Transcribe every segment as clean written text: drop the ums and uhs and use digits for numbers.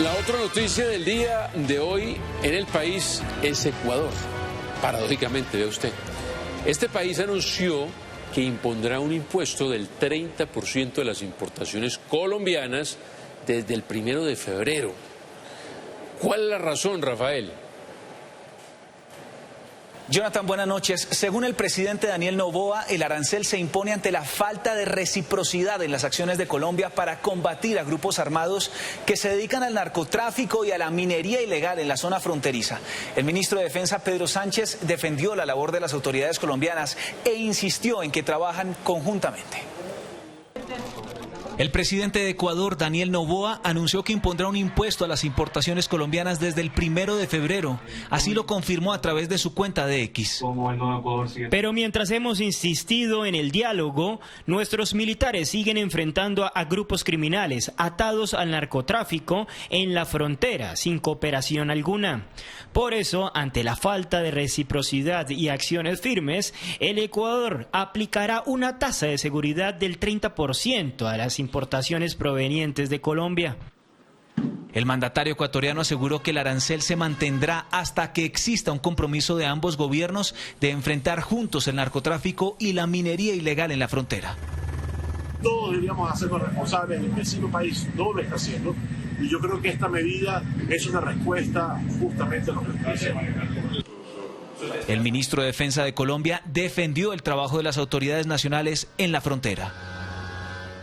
La otra noticia del día de hoy en el país es Ecuador. Paradójicamente, vea usted. Este país anunció que impondrá un impuesto del 30% de las importaciones colombianas desde el 1 de febrero. ¿Cuál es la razón, Rafael? Jonathan, buenas noches. Según el presidente Daniel Noboa, el arancel se impone ante la falta de reciprocidad en las acciones de Colombia para combatir a grupos armados que se dedican al narcotráfico y a la minería ilegal en la zona fronteriza. El ministro de Defensa, Pedro Sánchez, defendió la labor de las autoridades colombianas e insistió en que trabajan conjuntamente. El presidente de Ecuador, Daniel Noboa, anunció que impondrá un impuesto a las importaciones colombianas desde el 1 de febrero. Así lo confirmó a través de su cuenta de X. Pero mientras hemos insistido en el diálogo, nuestros militares siguen enfrentando a grupos criminales atados al narcotráfico en la frontera, sin cooperación alguna. Por eso, ante la falta de reciprocidad y acciones firmes, el Ecuador aplicará una tasa de seguridad del 30% a las importaciones provenientes de Colombia. El mandatario ecuatoriano aseguró que el arancel se mantendrá hasta que exista un compromiso de ambos gobiernos de enfrentar juntos el narcotráfico y la minería ilegal en la frontera. Todos deberíamos hacernos responsables, el vecino país no lo está haciendo, y yo creo que esta medida es una respuesta justamente a lo que está haciendo. El ministro de Defensa de Colombia defendió el trabajo de las autoridades nacionales en la frontera.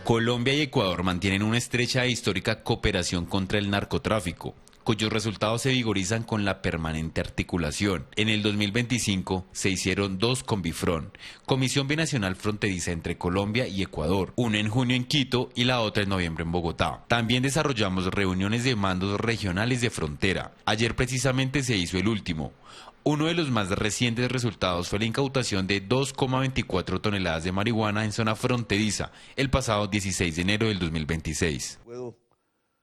Colombia y Ecuador mantienen una estrecha e histórica cooperación contra el narcotráfico, cuyos resultados se vigorizan con la permanente articulación. En el 2025 se hicieron 2 con Bifrón, Comisión Binacional Fronteriza entre Colombia y Ecuador, una en junio en Quito y la otra en noviembre en Bogotá. También desarrollamos reuniones de mandos regionales de frontera. Ayer precisamente se hizo el último. Uno de los más recientes resultados fue la incautación de 2,24 toneladas de marihuana en zona fronteriza el pasado 16 de enero del 2026.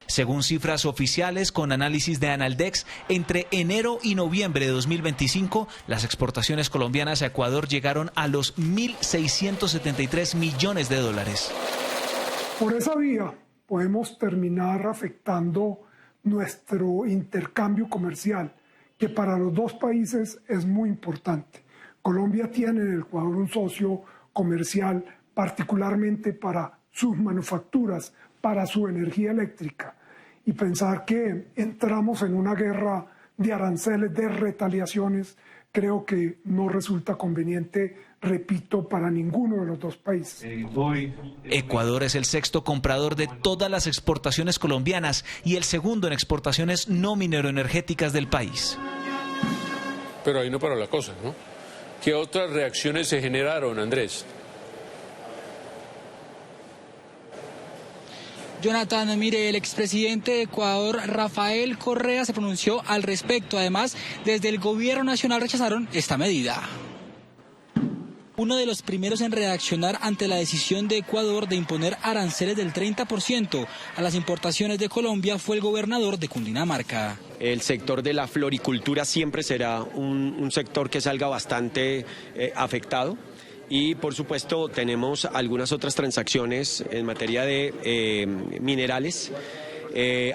Según cifras oficiales con análisis de Analdex, entre enero y noviembre de 2025, las exportaciones colombianas a Ecuador llegaron a los 1.673 millones de dólares. Por esa vía podemos terminar afectando nuestro intercambio comercial, que para los dos países es muy importante. Colombia tiene en el Ecuador un socio comercial particularmente para sus manufacturas, para su energía eléctrica. Y pensar que entramos en una guerra de aranceles, de retaliaciones, creo que no resulta conveniente, repito, para ninguno de los dos países. Ecuador es el 6º comprador de todas las exportaciones colombianas y el 2º en exportaciones no mineroenergéticas del país. Pero ahí no paró la cosa, ¿no? ¿Qué otras reacciones se generaron, Andrés? Jonathan, mire, el expresidente de Ecuador, Rafael Correa, se pronunció al respecto. Además, desde el gobierno nacional rechazaron esta medida. Uno de los primeros en reaccionar ante la decisión de Ecuador de imponer aranceles del 30% a las importaciones de Colombia fue el gobernador de Cundinamarca. El sector de la floricultura siempre será un sector que salga bastante afectado. Y por supuesto tenemos algunas otras transacciones en materia de minerales,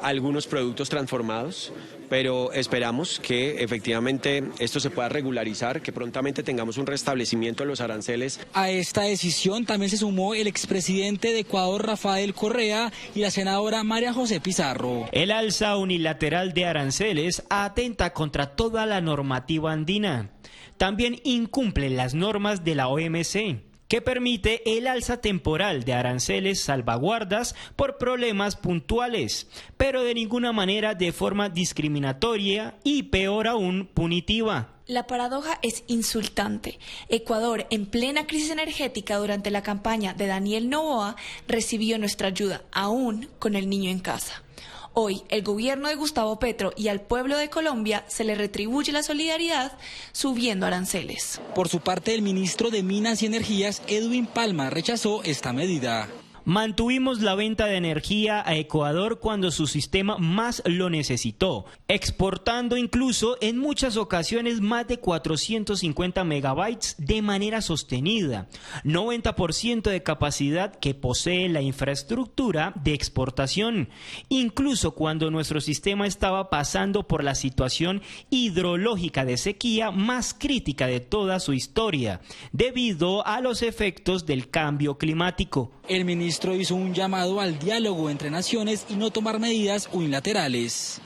algunos productos transformados, pero esperamos que efectivamente esto se pueda regularizar, que prontamente tengamos un restablecimiento de los aranceles. A esta decisión también se sumó el expresidente de Ecuador, Rafael Correa, y la senadora María José Pizarro. El alza unilateral de aranceles atenta contra toda la normativa andina. También incumple las normas de la OMC, que permite el alza temporal de aranceles salvaguardas por problemas puntuales, pero de ninguna manera de forma discriminatoria y peor aún punitiva. La paradoja es insultante. Ecuador, en plena crisis energética durante la campaña de Daniel Noboa, recibió nuestra ayuda, aún con el niño en casa. Hoy, el gobierno de Gustavo Petro y al pueblo de Colombia se le retribuye la solidaridad subiendo aranceles. Por su parte, el ministro de Minas y Energías, Edwin Palma, rechazó esta medida. Mantuvimos la venta de energía a Ecuador cuando su sistema más lo necesitó, exportando incluso en muchas ocasiones más de 450 megabytes de manera sostenida, 90% de capacidad que posee la infraestructura de exportación, incluso cuando nuestro sistema estaba pasando por la situación hidrológica de sequía más crítica de toda su historia, debido a los efectos del cambio climático. El ministro hizo un llamado al diálogo entre naciones y no tomar medidas unilaterales.